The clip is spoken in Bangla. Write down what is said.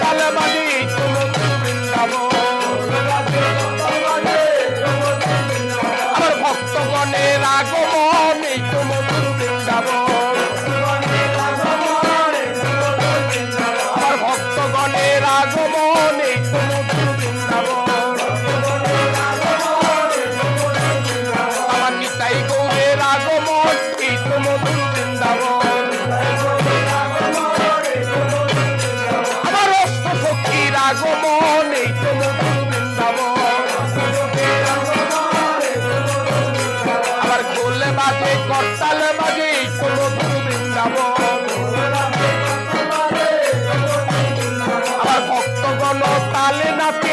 করতাল বাজে মধুর বৃন্দাবন। আমার ভক্তগণের আগমন এই তো মধুর বৃন্দাবন। আমার ভক্তগণের আগমন এই তো মধুর বৃন্দাবন। আমার নিতাই গৌরের আগমন এই তো মধুর বৃন্দাবন। আমার অষ্টসখীর আগমন এই তো মধুর বৃন্দাবন। আমার খোল বাজে করতাল বাজে এই তো মধুর বৃন্দাবন। আমার ভক্তগণ তালে নাচে